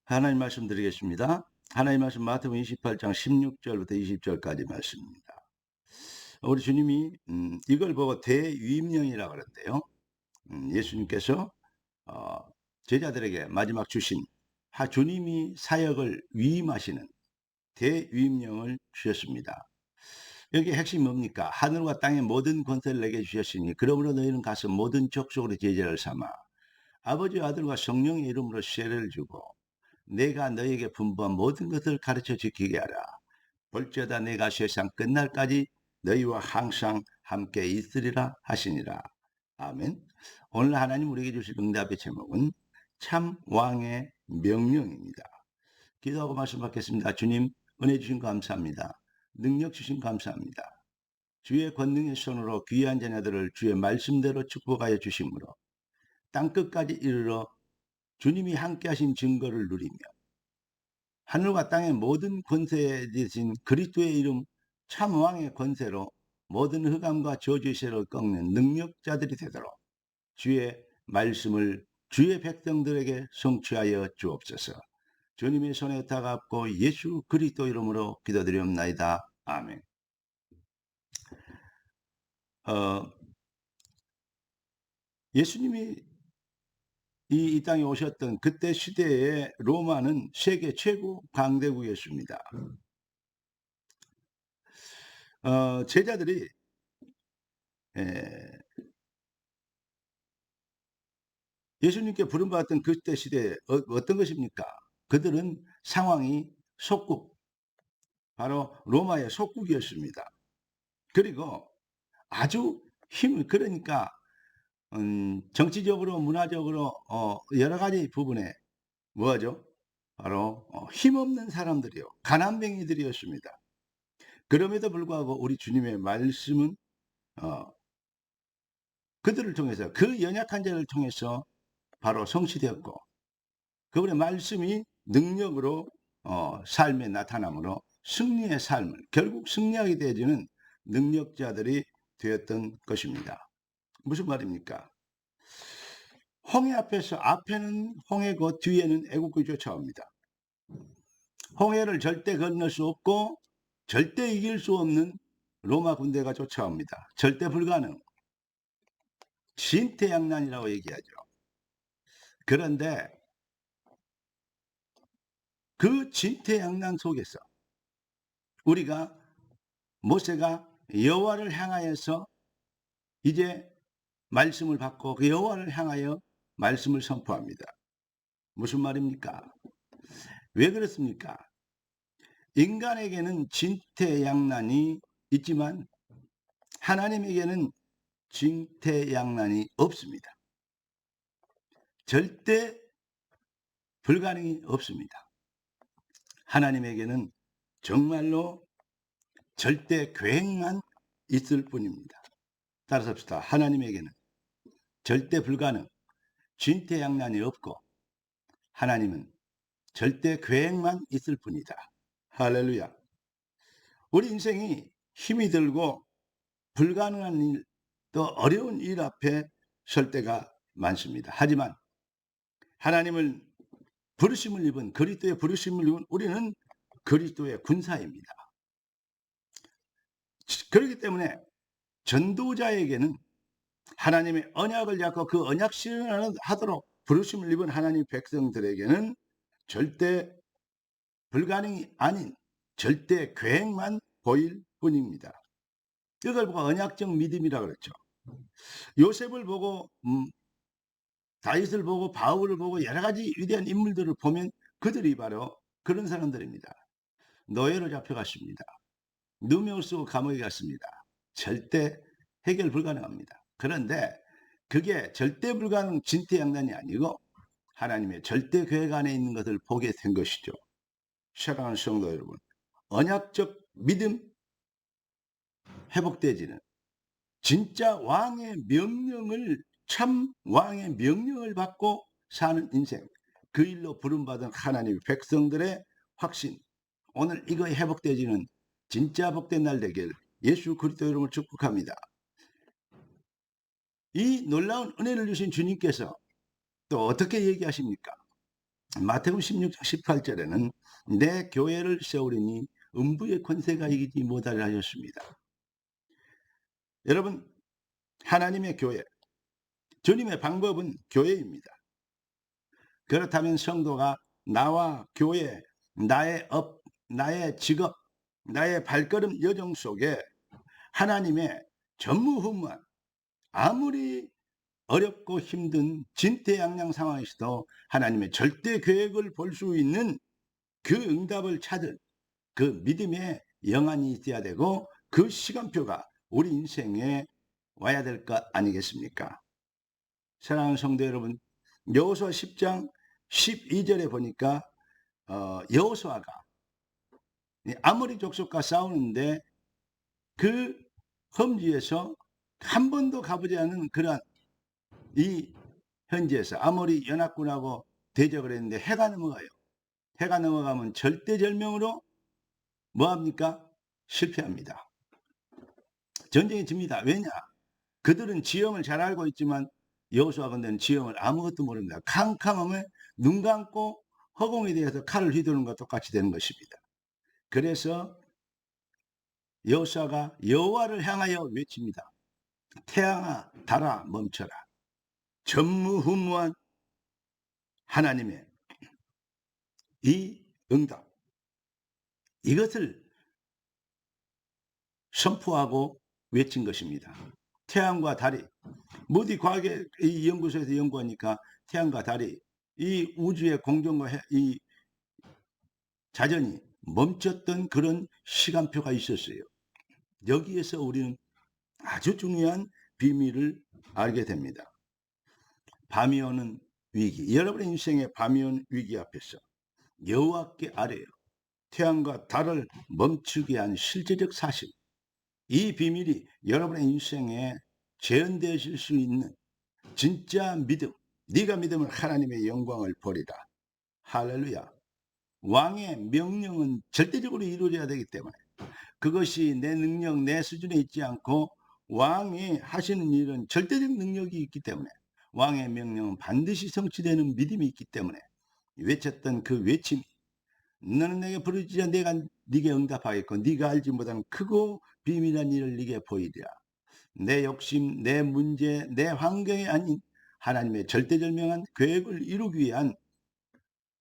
하나님 말씀 드리겠습니다. 하나님 말씀 마태복음 28장 16절부터 20절까지 말씀입니다. 우리 주님이 이걸 보고 대위임령이라고 그러는데요. 예수님께서 어, 제자들에게 마지막 주신 주님이 사역을 위임하시는 대위임령을 주셨습니다. 여기 핵심이 뭡니까? 하늘과 땅의 모든 권세를 내게 주셨으니 그러므로 너희는 가서 모든 족속으로 제자를 삼아 아버지와 아들과 성령의 이름으로 세례를 주고 내가 너에게 분부한 모든 것을 가르쳐 지키게 하라. 볼지어다 내가 세상 끝날까지 너희와 항상 함께 있으리라 하시니라. 아멘. 오늘 하나님 우리에게 주실 응답의 제목은 참 왕의 명령입니다. 기도하고 말씀 받겠습니다. 주님, 은혜 주신 감사합니다. 능력 주신 감사합니다. 주의 권능의 손으로 귀한 자녀들을 주의 말씀대로 축복하여 주심으로 땅끝까지 이르러 주님이 함께 하신 증거를 누리며 하늘과 땅의 모든 권세에 대신 그리스도의 이름 참 왕의 권세로 모든 흑암과 저주의 세를 꺾는 능력자들이 되도록 주의 말씀을 주의 백성들에게 성취하여 주옵소서. 주님의 손에 다갑고 예수 그리스도 이름으로 기도드리옵나이다. 아멘. 예수님이 이 땅에 오셨던 그때 시대에 로마는 세계 최고 강대국이었습니다. 제자들이 예수님께 부름받았던 그때 시대에 어떤 것입니까? 그들은 상황이 속국, 바로 로마의 속국이었습니다. 그리고 아주 그러니까 정치적으로 문화적으로 여러 가지 부분에 뭐죠? 바로 힘없는 사람들이요, 가난뱅이들이었습니다. 그럼에도 불구하고 우리 주님의 말씀은 그들을 통해서, 그 연약한 자를 통해서 바로 성취되었고, 그분의 말씀이 능력으로 삶에 나타나므로 승리의 삶을, 결국 승리하게 되어지는 능력자들이 되었던 것입니다. 무슨 말입니까? 홍해 앞에는 홍해고 뒤에는 애국이 쫓아옵니다. 홍해를 절대 건널 수 없고 절대 이길 수 없는 로마 군대가 쫓아옵니다. 절대 불가능. 진퇴양난이라고 얘기하죠. 그런데 그 진퇴양난 속에서 우리가 모세가 여호와를 향하여서 이제 말씀을 받고 그 여호와를 향하여 말씀을 선포합니다. 무슨 말입니까? 왜 그렇습니까? 인간에게는 진퇴양난이 있지만 하나님에게는 진퇴양난이 없습니다. 절대 불가능이 없습니다. 하나님에게는 정말로 절대 계획만 있을 뿐입니다. 따라서 합시다. 하나님에게는 절대 불가능, 진퇴양난이 없고 하나님은 절대 계획만 있을 뿐이다. 할렐루야. 우리 인생이 힘이 들고 불가능한 일, 또 어려운 일 앞에 설 때가 많습니다. 하지만 하나님을 부르심을 입은, 그리스도의 부르심을 입은 우리는 그리스도의 군사입니다. 그렇기 때문에 전도자에게는 하나님의 언약을 잡고 그 언약 실현을 하도록 부르심을 입은 하나님 백성들에게는 절대 불가능이 아닌 절대 계획만 보일 뿐입니다. 이걸 보고 언약적 믿음이라고 그랬죠. 요셉을 보고 다윗을 보고 바울을 보고 여러 가지 위대한 인물들을 보면 그들이 바로 그런 사람들입니다. 노예로 잡혀갔습니다. 누명을 쓰고 감옥에 갔습니다. 절대 해결 불가능합니다. 그런데 그게 절대 불가능 진퇴양난이 아니고 하나님의 절대 계획 안에 있는 것을 보게 된 것이죠. 사랑하는 성도 여러분, 언약적 믿음 회복되지는 진짜 왕의 명령을, 참 왕의 명령을 받고 사는 인생, 그 일로 부름받은 하나님의 백성들의 확신, 오늘 이거 회복되지는 진짜 복된 날 되길 예수 그리스도 이름으로 축복합니다. 이 놀라운 은혜를 주신 주님께서 또 어떻게 얘기하십니까? 마태복음 16장 18절에는 내 교회를 세우리니 음부의 권세가 이기지 못하리라 하셨습니다. 여러분, 하나님의 교회, 주님의 방법은 교회입니다. 그렇다면 성도가 나와 교회, 나의 업, 나의 직업, 나의 발걸음 여정 속에 하나님의 전무후무한, 아무리 어렵고 힘든 진퇴양양 상황에서도 하나님의 절대 계획을 볼 수 있는 그 응답을 찾을 그 믿음의 영안이 있어야 되고, 그 시간표가 우리 인생에 와야 될 것 아니겠습니까? 사랑하는 성도 여러분, 여호수아 10장 12절에 보니까 여호수아가 아모리 족속과 싸우는데 그 험지에서 한 번도 가보지 않은 그러한 이 현지에서 아모리 연합군하고 대적을 했는데 해가 넘어가요. 해가 넘어가면 절대절명으로 뭐합니까? 실패합니다. 전쟁이 집니다. 왜냐? 그들은 지형을 잘 알고 있지만 여호수아 군대는 지형을 아무것도 모릅니다. 캄캄함에 눈 감고 허공에 대해서 칼을 휘두르는 것과 똑같이 되는 것입니다. 그래서 여호수아가 여호와를 향하여 외칩니다. 태양아 달아 멈춰라. 전무후무한 하나님의 이 응답, 이것을 선포하고 외친 것입니다. 태양과 달이, 모디 과학의 이 연구소에서 연구하니까 태양과 달이 이 우주의 공정과 이 자전이 멈췄던 그런 시간표가 있었어요. 여기에서 우리는 아주 중요한 비밀을 알게 됩니다. 밤이 오는 위기, 여러분의 인생의 밤이 오는 위기 앞에서 여호와께 아뢰어 태양과 달을 멈추게 한 실제적 사실, 이 비밀이 여러분의 인생에 재현되실 수 있는 진짜 믿음, 네가 믿음을 하나님의 영광을 보리라. 할렐루야. 왕의 명령은 절대적으로 이루어져야 되기 때문에 그것이 내 능력, 내 수준에 있지 않고 왕이 하시는 일은 절대적 능력이 있기 때문에 왕의 명령은 반드시 성취되는 믿음이 있기 때문에 외쳤던 그 외침이 너는 내게 부르짖어 내가 네게 응답하겠고 네가 알지 못하는 크고 비밀한 일을 네게 보이리라. 내 욕심, 내 문제, 내 환경이 아닌 하나님의 절대절명한 계획을 이루기 위한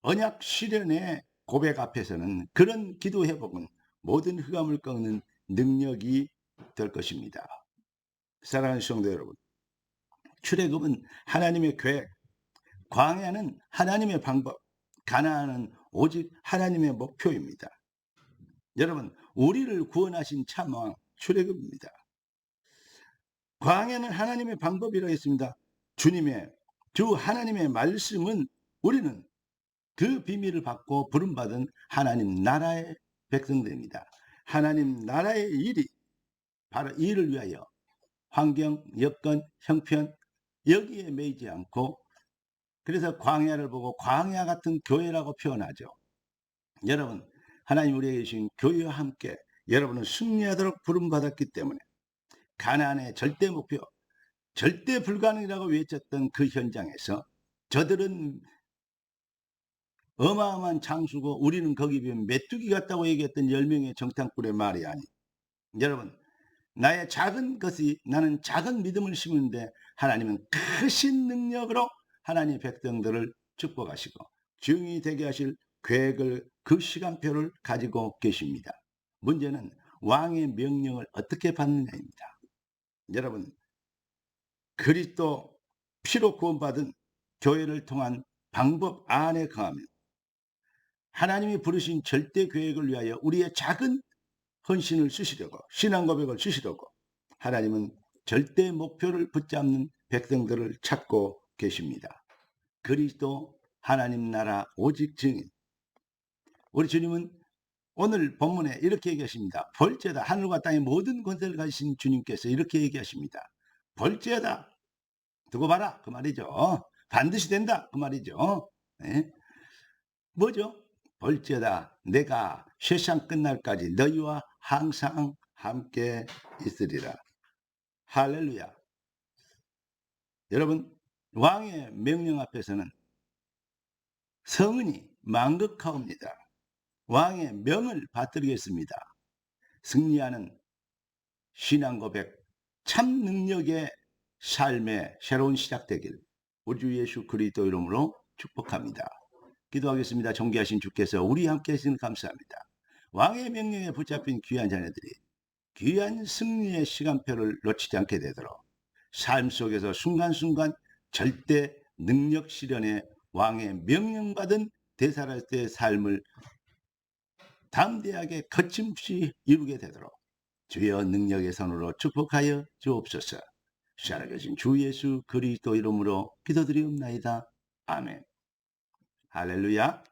언약 실현의 고백 앞에서는 그런 기도 회복은 모든 흑암을 꺾는 능력이 될 것입니다. 사랑하는 성도 여러분, 출애굽은 하나님의 계획, 광야는 하나님의 방법, 가나안은 오직 하나님의 목표입니다. 여러분, 우리를 구원하신 참왕 출애굽입니다. 광야는 하나님의 방법이라고 했습니다. 주 하나님의 말씀은 우리는 그 비밀을 받고 부름받은 하나님 나라의 백성들입니다. 하나님 나라의 일이 바로 이 일을 위하여 환경, 여건, 형편 여기에 매이지 않고, 그래서 광야를 보고 광야 같은 교회라고 표현하죠. 여러분, 하나님 우리에게 주신 교회와 함께 여러분은 승리하도록 부름받았기 때문에 가나안의 절대 목표, 절대 불가능이라고 외쳤던 그 현장에서 저들은 어마어마한 장수고 우리는 거기 비하면 메뚜기 같다고 얘기했던 10명의 정탐꾼의 말이 아니, 여러분, 나의 작은 것이, 나는 작은 믿음을 심는데 하나님은 크신 능력으로 하나님의 백성들을 축복하시고 증인이 되게 하실 계획을, 그 시간표를 가지고 계십니다. 문제는 왕의 명령을 어떻게 받느냐입니다. 여러분, 그리스도 피로 구원받은 교회를 통한 방법 안에 거하면 하나님이 부르신 절대 계획을 위하여 우리의 작은 헌신을 쓰시려고, 신앙 고백을 쓰시려고 하나님은 절대 목표를 붙잡는 백성들을 찾고 계십니다. 그리스도 하나님 나라 오직 증인. 우리 주님은 오늘 본문에 이렇게 얘기하십니다. 벌죄다. 하늘과 땅의 모든 권세를 가지신 주님께서 이렇게 얘기하십니다. 벌죄다. 두고 봐라. 그 말이죠. 반드시 된다. 그 말이죠. 네? 뭐죠? 벌죄다. 내가 세상 끝날까지 너희와 항상 함께 있으리라. 할렐루야. 여러분, 왕의 명령 앞에서는 성은이 만극하옵니다. 왕의 명을 받들겠습니다. 승리하는 신앙 고백, 참 능력의 삶의 새로운 시작되길 우리 주 예수 그리스도 이름으로 축복합니다. 기도하겠습니다. 존귀하신 주께서 우리 함께 하시는 감사합니다. 왕의 명령에 붙잡힌 귀한 자녀들이 귀한 승리의 시간표를 놓치지 않게 되도록 삶 속에서 순간순간 절대 능력 실현의 왕의 명령받은 대사랄때의 삶을 담대하게 거침없이 이루게 되도록 주여 능력의 손으로 축복하여 주옵소서. 살아계신 주 예수 그리스도 이름으로 기도드리옵나이다. 아멘. 할렐루야.